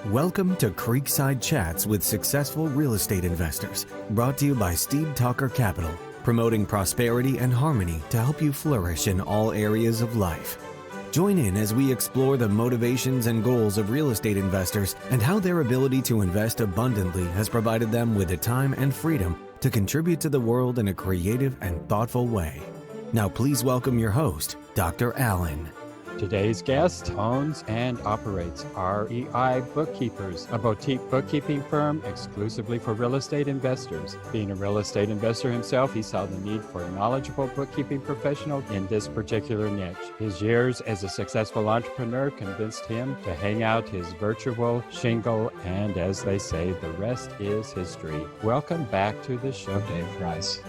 Welcome to Creekside Chats with Successful Real Estate Investors, brought to you by Steve Talker Capital, promoting prosperity and harmony to help you flourish in all areas of life. Join in as we explore the motivations and goals of real estate investors and how their ability to invest abundantly has provided them with the time and freedom to contribute to the world in a creative and thoughtful way. Now please welcome your host, Dr. Allen. Today's guest owns and operates REI Bookkeepers, a boutique bookkeeping firm exclusively for real estate investors. Being a real estate investor himself, he saw the need for a knowledgeable bookkeeping professional in this particular niche. His years as a successful entrepreneur convinced him to hang out his virtual shingle, and as they say, the rest is history. Welcome back to the show, Dave Rice.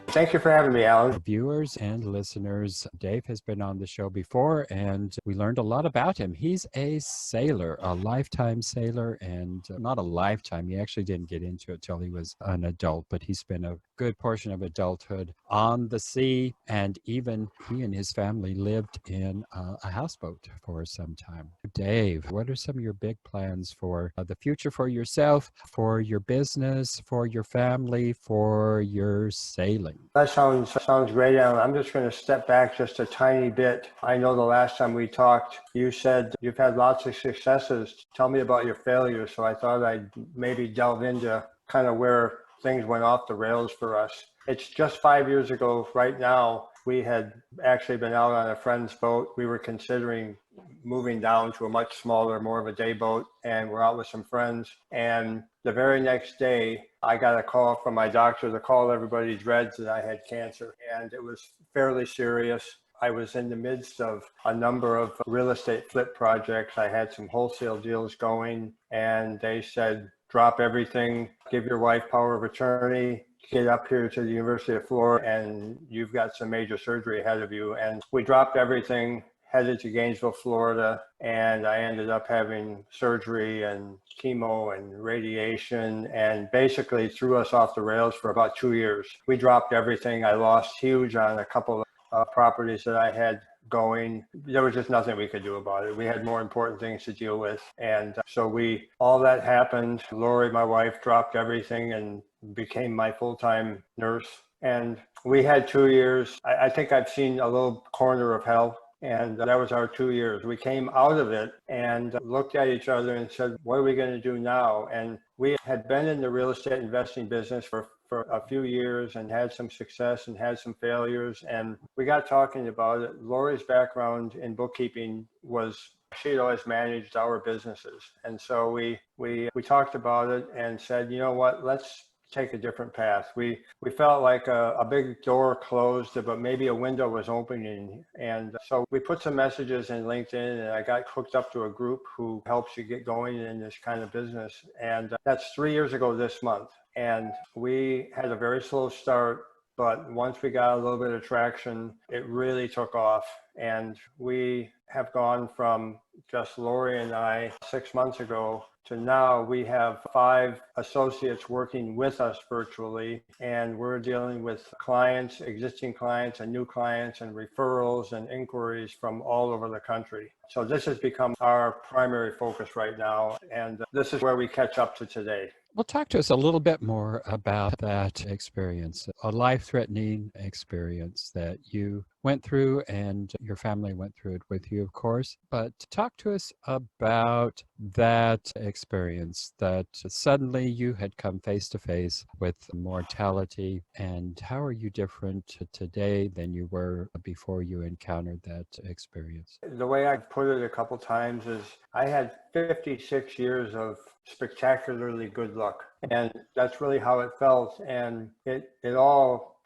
Thank you for having me, Alan. Viewers and listeners, Dave has been on the show before, and we learned a lot about him. He's a sailor, a lifetime sailor, and not a lifetime. He actually didn't get into it till he was an adult, but he spent a good portion of adulthood on the sea, and even he and his family lived in a houseboat for some time. Dave, what are some of your big plans for the future, for yourself, for your business, for your family, for your sailing? That sounds great, Alan. I'm just going to step back just a tiny bit. I know the last time we talked, you said you've had lots of successes. Tell me about your failures. So I thought I'd maybe delve into kind of where things went off the rails for us. It's just 5 years ago right now. We had actually been out on a friend's boat. We were considering moving down to a much smaller, more of a day boat, and we're out with some friends. And the very next day, I got a call from my doctor. The call everybody dreads, that I had cancer, and it was fairly serious. I was in the midst of a number of real estate flip projects. I had some wholesale deals going, and they said, drop everything, give your wife power of attorney, get up here to the University of Florida, and you've got some major surgery ahead of you. And we dropped everything, headed to Gainesville, Florida, and I ended up having surgery and chemo and radiation, and basically threw us off the rails for about 2 years. We dropped everything. I lost huge on a couple of properties that I had going. There was just nothing we could do about it. We had more important things to deal with. And so all that happened. Laurie, my wife, dropped everything and became my full-time nurse. And we had 2 years. I think I've seen a little corner of hell. And that was our 2 years. We came out of it and looked at each other and said, what are we going to do now? And we had been in the real estate investing business for a few years and had some success and had some failures. And we got talking about it. Laurie's background in bookkeeping was she'd always managed our businesses. And so we talked about it and said, you know what, let's take a different path. We felt like a big door closed, but maybe a window was opening. And so we put some messages in LinkedIn, and I got hooked up to a group who helps you get going in this kind of business. And that's 3 years ago this month. And we had a very slow start, but once we got a little bit of traction, it really took off. And we have gone from just Laurie and I 6 months ago to now we have 5 associates working with us virtually, and we're dealing with clients, existing clients and new clients, and referrals and inquiries from all over the country. So this has become our primary focus right now, and this is where we catch up to today. Well, talk to us a little bit more about that experience, a life-threatening experience that you went through, and your family went through it with you, of course. But talk to us about that experience, that suddenly you had come face to face with mortality, and how are you different today than you were before you encountered that experience? The way I put it a couple times is I had 56 years of spectacularly good luck, and that's really how it felt. And it all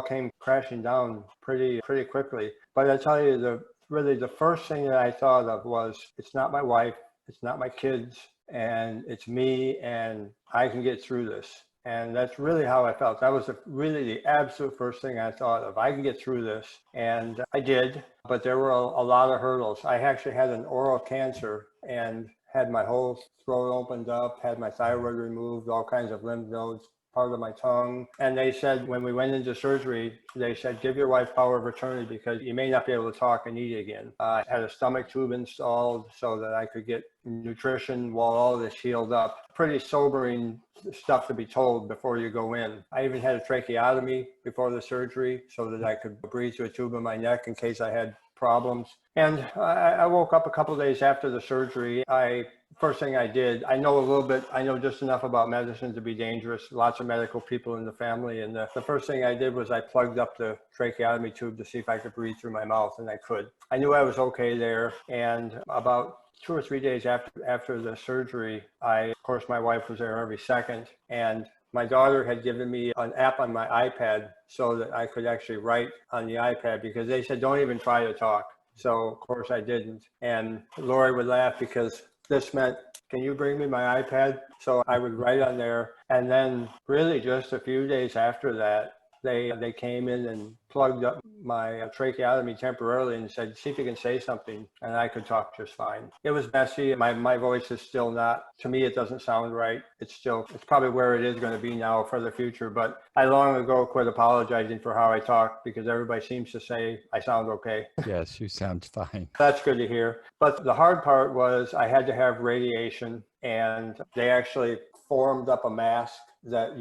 came crashing down pretty quickly. But I tell you, the first thing that I thought of was, it's not my wife, it's not my kids, and it's me, and I can get through this. And that's really how I felt. That was really the absolute first thing I thought of. I can get through this. And I did, but there were a lot of hurdles. I actually had an oral cancer and had my whole throat opened up, had my thyroid removed, all kinds of lymph nodes part of my tongue. And they said, when we went into surgery, they said, give your wife power of attorney because you may not be able to talk and eat again. I had a stomach tube installed so that I could get nutrition while all this healed up. Pretty sobering stuff to be told before you go in. I even had a tracheotomy before the surgery so that I could breathe through a tube in my neck in case I had problems. And I woke up a couple of days after the surgery. First thing I did, I know just enough about medicine to be dangerous, lots of medical people in the family. And the first thing I did was I plugged up the tracheotomy tube to see if I could breathe through my mouth, and I could. I knew I was okay there. And about 2 or 3 days after the surgery, of course, my wife was there every second. And my daughter had given me an app on my iPad so that I could actually write on the iPad because they said, don't even try to talk. So, of course, I didn't. And Laurie would laugh because this meant, can you bring me my iPad? So I would write on there. And then really just a few days after that, they came in and plugged up my tracheotomy temporarily and said, see if you can say something. And I could talk just fine. It was messy. My voice is still not, to me, it doesn't sound right. It's probably where it is going to be now for the future. But I long ago quit apologizing for how I talk because everybody seems to say I sound okay. Yes, you sound fine. That's good to hear. But the hard part was I had to have radiation, and they actually formed up a mask that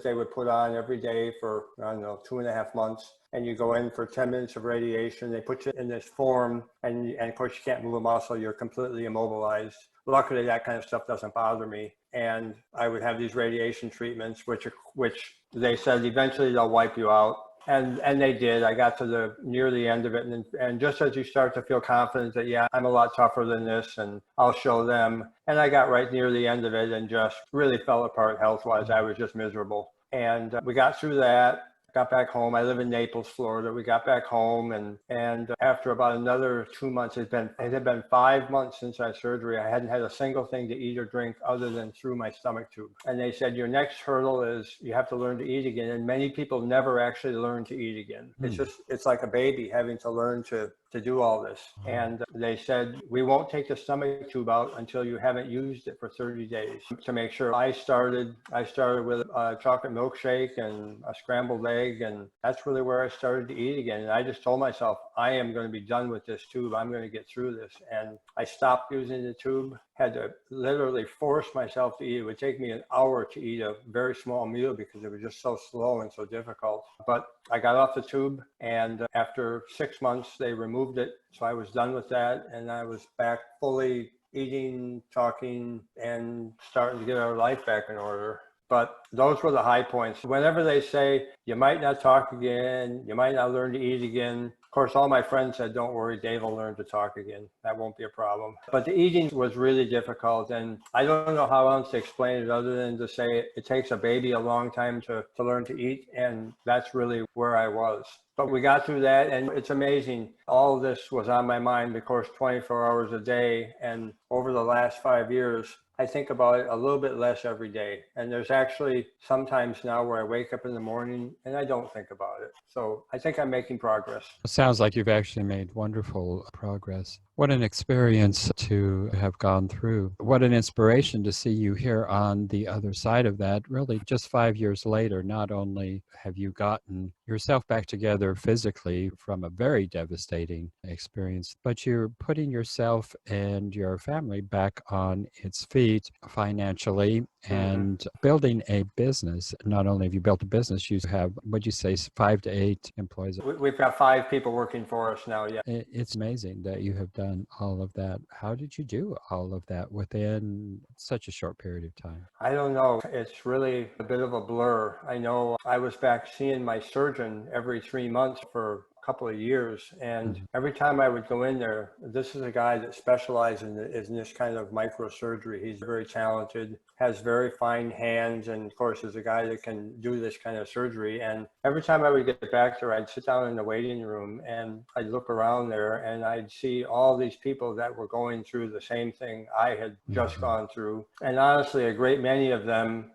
they would put on every day for, I don't know, 2.5 months. And you go in for 10 minutes of radiation. They put you in this form, and of course you can't move a muscle. You're completely immobilized. Luckily, that kind of stuff doesn't bother me. And I would have these radiation treatments, which they said eventually they'll wipe you out. And they did. I got to near the end of it. And just as you start to feel confident that, yeah, I'm a lot tougher than this and I'll show them. And I got right near the end of it and just really fell apart health-wise. I was just miserable. And we got through that. Got back home. I live in Naples, Florida. We got back home, and after about another 2 months, it had been 5 months since that surgery. I hadn't had a single thing to eat or drink other than through my stomach tube. And they said, your next hurdle is you have to learn to eat again. And many people never actually learn to eat again. It's like a baby having to learn to do all this. And they said, we won't take the stomach tube out until you haven't used it for 30 days to make sure. I started with a chocolate milkshake and a scrambled egg, and that's really where I started to eat again. And I just told myself, I am going to be done with this tube. I'm going to get through this. And I stopped using the tube, had to literally force myself to eat. It would take me an hour to eat a very small meal because it was just so slow and so difficult. But I got off the tube, and after 6 months, they removed it. So I was done with that, and I was back fully eating, talking, and starting to get our life back in order. But those were the high points. Whenever they say, you might not talk again, you might not learn to eat again. Of course, all my friends said, don't worry, Dave will learn to talk again. That won't be a problem. But the eating was really difficult. And I don't know how else to explain it other than to say it takes a baby a long time to learn to eat. And that's really where I was. But we got through that, and it's amazing. All of this was on my mind, of course, 24 hours a day. And over the last 5 years, I think about it a little bit less every day. And there's actually sometimes now where I wake up in the morning and I don't think about it. So I think I'm making progress. It sounds like you've actually made wonderful progress. What an experience to have gone through. What an inspiration to see you here on the other side of that. Really, just 5 years later, not only have you gotten yourself back together physically from a very devastating experience, but you're putting yourself and your family back on its feet financially and building a business. Not only have you built a business, you have, what'd you say, 5 to 8 employees. We've got 5 people working for us now, yeah. It's amazing that you have done all of that. How did you do all of that within such a short period of time? I don't know. It's really a bit of a blur. I know I was back seeing my surgeon every 3 months for a couple of years. And every time I would go in there, this is a guy that specializes in this kind of microsurgery. He's very talented, has very fine hands, and of course is a guy that can do this kind of surgery. And every time I would get back there, I'd sit down in the waiting room and I'd look around there and I'd see all these people that were going through the same thing I had just gone through. And honestly, a great many of them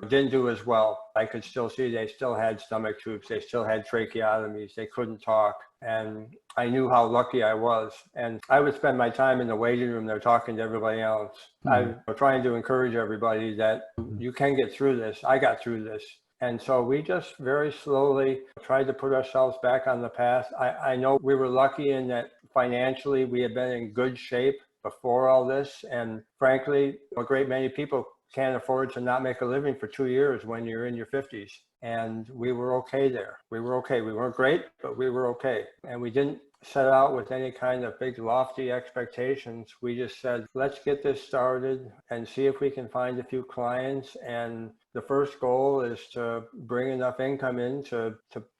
didn't do as well. I could still see they still had stomach tubes, they still had tracheotomies, they couldn't talk. And I knew how lucky I was. And I would spend my time in the waiting room there talking to everybody else. I was trying to encourage everybody that you can get through this. I got through this. And so we just very slowly tried to put ourselves back on the path. I know we were lucky in that financially we had been in good shape before all this. And frankly, a great many people can't afford to not make a living for 2 years when you're in your 50s. And we were okay there. We were okay. We weren't great, but we were okay. And we didn't set out with any kind of big lofty expectations. We just said, let's get this started and see if we can find a few clients. And the first goal is to bring enough income in to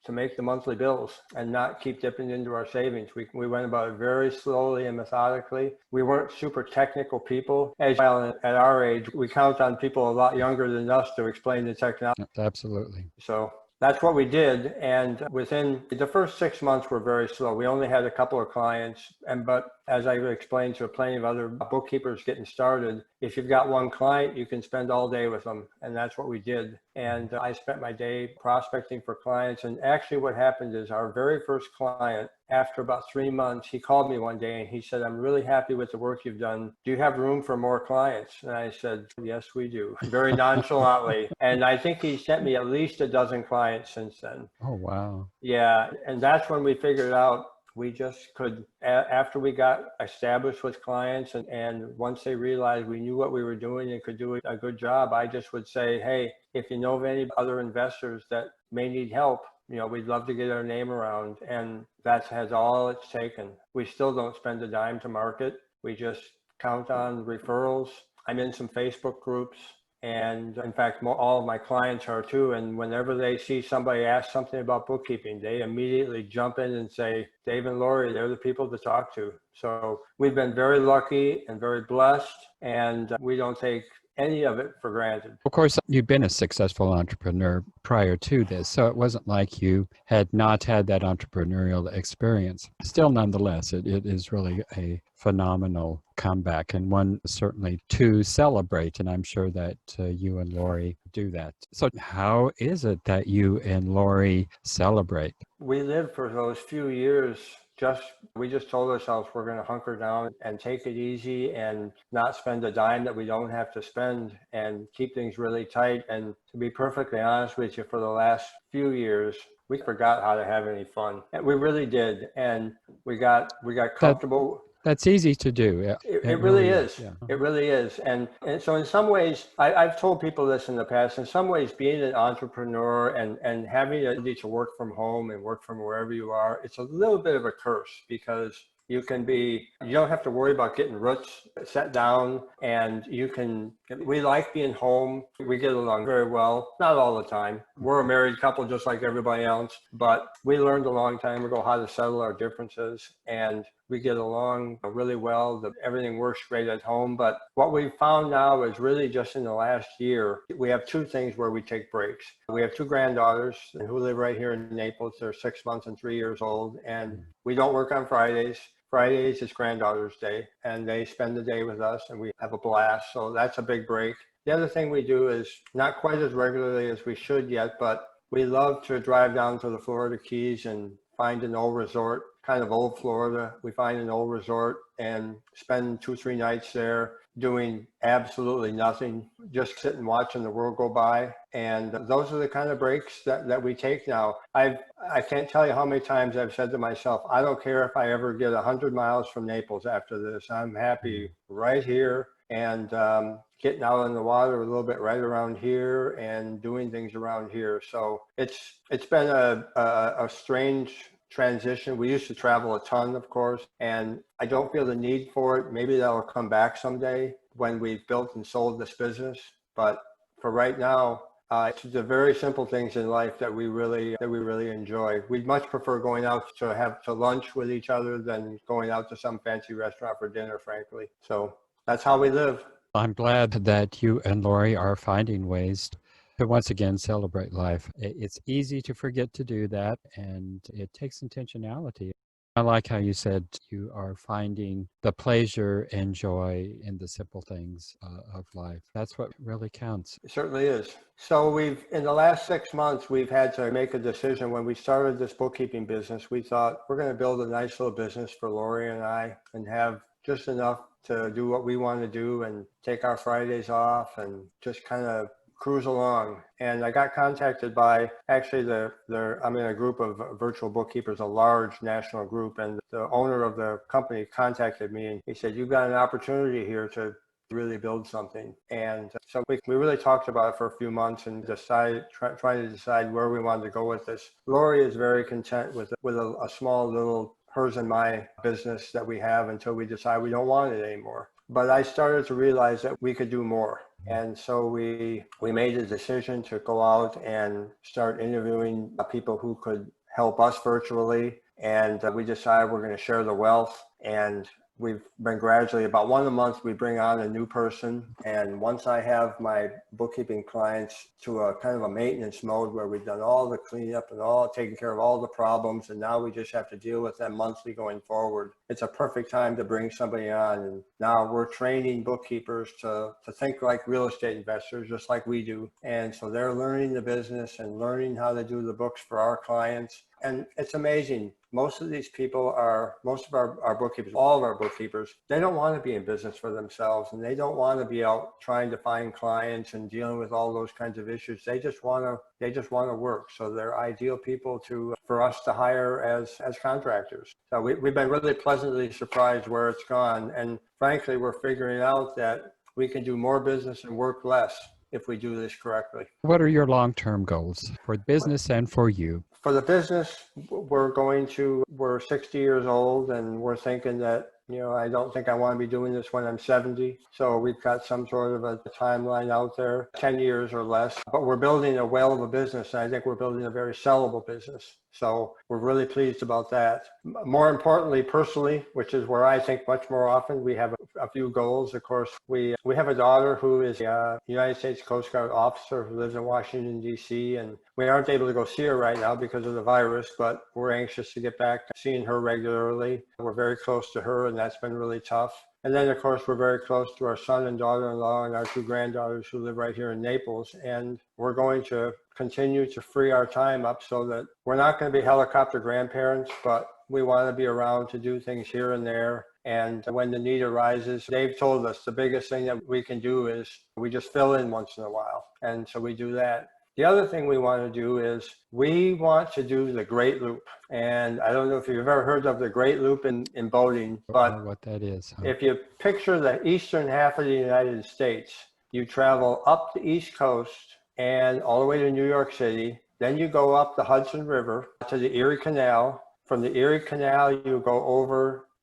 make the monthly bills and not keep dipping into our savings. We went about it very slowly and methodically. We weren't super technical people. As well, at our age, we count on people a lot younger than us to explain the technology. Absolutely. So that's what we did. And within the first 6 months were very slow. We only had a couple of clients. But as I explained to plenty of other bookkeepers getting started, if you've got one client, you can spend all day with them. And that's what we did. And I spent my day prospecting for clients. And actually what happened is our very first client, after about 3 months, he called me one day and he said, I'm really happy with the work you've done. Do you have room for more clients? And I said, yes, we do, very nonchalantly. And I think he sent me at least a dozen clients since then. Oh, wow. Yeah. And that's when we figured out we just could, after we got established with clients and once they realized we knew what we were doing and could do a good job, I just would say, hey, if you know of any other investors that may need help, we'd love to get our name around. And that has all it's taken. We still don't spend a dime to market. We just count on referrals. I'm in some Facebook groups. And in fact, all of my clients are too. And whenever they see somebody ask something about bookkeeping, they immediately jump in and say, Dave and Laurie, they're the people to talk to. So we've been very lucky and very blessed. And we don't take any of it for granted. Of course, you've been a successful entrepreneur prior to this, so it wasn't like you had not had that entrepreneurial experience. Still, nonetheless, it is really a phenomenal comeback and one certainly to celebrate, and I'm sure that you and Laurie do that. So how is it that you and Laurie celebrate? We lived for those few years. We just told ourselves we're going to hunker down and take it easy and not spend a dime that we don't have to spend and keep things really tight. And to be perfectly honest with you, for the last few years, we forgot how to have any fun. And we really did. And we got comfortable. That's easy to do. It really is. Yeah. It really is. And so in some ways, I've told people this in the past, in some ways being an entrepreneur and having the ability to work from home and work from wherever you are, it's a little bit of a curse because you don't have to worry about getting roots set down and we like being home. We get along very well, not all the time. We're a married couple just like everybody else, but we learned a long time ago how to settle our differences and we get along really well. Everything works great at home. But what we've found now is really just in the last year, we have two things where we take breaks. We have two granddaughters who live right here in Naples. They're 6 months and 3 years old. And we don't work on Fridays. Fridays is Granddaughter's Day, and they spend the day with us, and we have a blast. So that's a big break. The other thing we do is not quite as regularly as we should yet, but we love to drive down to the Florida Keys and find an old resort, kind of old Florida. We find an old resort and spend 2-3 nights there doing absolutely nothing, just sitting watching the world go by. And those are the kind of breaks that we take now. I can't tell you how many times I've said to myself, I don't care if I ever get 100 miles from Naples after this. I'm happy right here and getting out on the water a little bit right around here and doing things around here. So it's been a strange transition. We used to travel a ton, of course, and I don't feel the need for it. Maybe that'll come back someday when we've built and sold this business. But for right now, it's the very simple things in life that we really enjoy. We'd much prefer going out to lunch with each other than going out to some fancy restaurant for dinner, frankly. So that's how we live. I'm glad that you and Laurie are finding ways to once again celebrate life. It's easy to forget to do that, and it takes intentionality. I like how you said you are finding the pleasure and joy in the simple things of life. That's what really counts. It certainly is. So in the last 6 months, we've had to make a decision. When we started this bookkeeping business, we thought we're going to build a nice little business for Laurie and I and have just enough to do what we want to do and take our Fridays off and just kind of cruise along. And I got contacted by actually I'm in a group of virtual bookkeepers, a large national group, and the owner of the company contacted me and he said, "You've got an opportunity here to really build something." And so we really talked about it for a few months and trying to decide where we wanted to go with this. Laurie is very content with a small little hers and my business that we have until we decide we don't want it anymore. But I started to realize that we could do more. And so we made a decision to go out and start interviewing people who could help us virtually. And we decided we're going to share the wealth. And we've been gradually, about one a month, we bring on a new person. And once I have my bookkeeping clients to a kind of a maintenance mode where we've done all the cleanup and taken care of all the problems, and now we just have to deal with them monthly going forward, it's a perfect time to bring somebody on. And now we're training bookkeepers to think like real estate investors, just like we do. And so they're learning the business and learning how to do the books for our clients. And it's amazing. Most of our bookkeepers, all of our bookkeepers, they don't want to be in business for themselves, and they don't want to be out trying to find clients and dealing with all those kinds of issues. They just want to work. So they're ideal people for us to hire as contractors. So we've been really pleasantly surprised where it's gone. And frankly, we're figuring out that we can do more business and work less if we do this correctly. What are your long-term goals for business and for you? For the business, we're 60 years old, and we're thinking that, I don't think I want to be doing this when I'm 70. So we've got some sort of a timeline out there, 10 years or less. But we're building a whale of a business, and I think we're building a very sellable business. So we're really pleased about that. More importantly, personally, which is where I think much more often, we have a few goals. Of course, we have a daughter who is a United States Coast Guard officer who lives in Washington, D.C., and we aren't able to go see her right now because of the virus, but we're anxious to get back seeing her regularly. We're very close to her, and that's been really tough. And then, of course, we're very close to our son and daughter-in-law and our two granddaughters who live right here in Naples. And we're going to continue to free our time up so that we're not going to be helicopter grandparents, but we want to be around to do things here and there. And when the need arises, Dave told us the biggest thing that we can do is we just fill in once in a while. And so we do that. The other thing we want to do is we want to do the Great Loop. And I don't know if you've ever heard of the Great Loop in boating, but what that is. If you picture the eastern half of the United States, you travel up the East Coast and all the way to New York City. Then you go up the Hudson River to the Erie Canal. From the Erie Canal,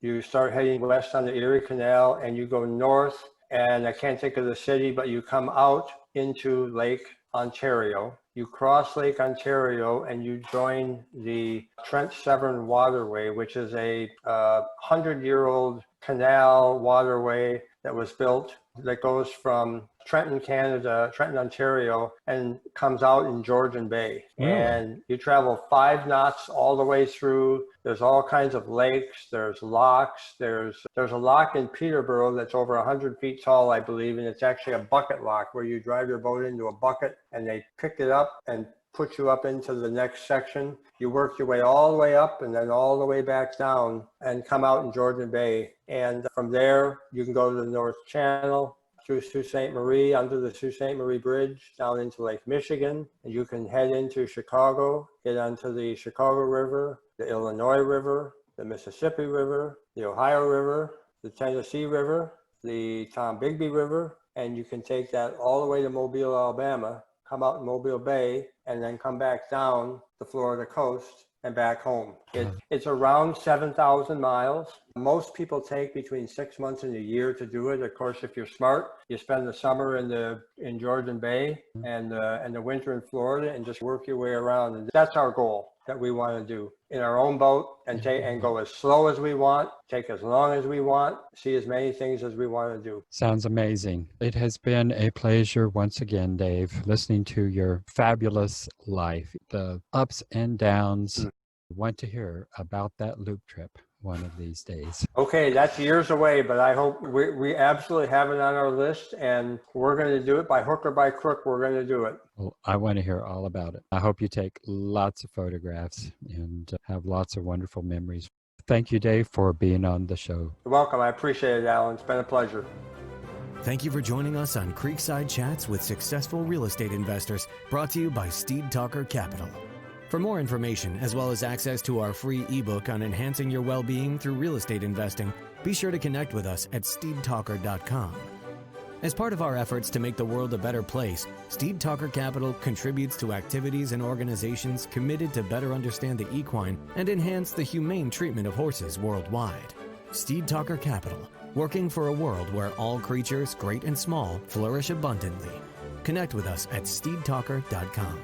you start heading west on the Erie Canal, and you go north, and I can't think of the city, but you come out into Lake Ontario. You cross Lake Ontario and you join the Trent Severn Waterway, which is a 100-year-old canal waterway that was built that goes from Trenton, Ontario, and comes out in Georgian Bay. Really? And you travel 5 knots all the way through. There's all kinds of lakes. There's locks. There's a lock in Peterborough that's over 100 feet tall, I believe, and it's actually a bucket lock where you drive your boat into a bucket and they pick it up and put you up into the next section. You work your way all the way up and then all the way back down and come out in Georgian Bay. And from there, you can go to the North Channel, through Sault Ste. Marie, under the Sault Ste. Marie Bridge, down into Lake Michigan. And you can head into Chicago, get onto the Chicago River, the Illinois River, the Mississippi River, the Ohio River, the Tennessee River, the Tom Bigby River, and you can take that all the way to Mobile, Alabama, come out in Mobile Bay, and then come back down the Florida coast and back home. It's around 7,000 miles. Most people take between 6 months and a year to do it. Of course, if you're smart, you spend the summer in Georgian Bay and the winter in Florida and just work your way around. And that's our goal that we want to do in our own boat and go as slow as we want, take as long as we want, see as many things as we want to do. Sounds amazing. It has been a pleasure once again, Dave, listening to your fabulous life, the ups and downs, Want to hear about that loop trip one of these days. Okay, that's years away, but I hope we absolutely have it on our list, and we're going to do it by hook or by crook. We're going to do it. Well, I want to hear all about it. I hope you take lots of photographs and have lots of wonderful memories. Thank you, Dave, for being on the show. You're welcome. I appreciate it, Alan. It's been a pleasure. Thank you for joining us on Creekside Chats with Successful Real Estate Investors, brought to you by Steed Talker Capital. For more information, as well as access to our free ebook on enhancing your well-being through real estate investing, be sure to connect with us at steedtalker.com. As part of our efforts to make the world a better place, Steed Talker Capital contributes to activities and organizations committed to better understand the equine and enhance the humane treatment of horses worldwide. Steed Talker Capital, working for a world where all creatures, great and small, flourish abundantly. Connect with us at steedtalker.com.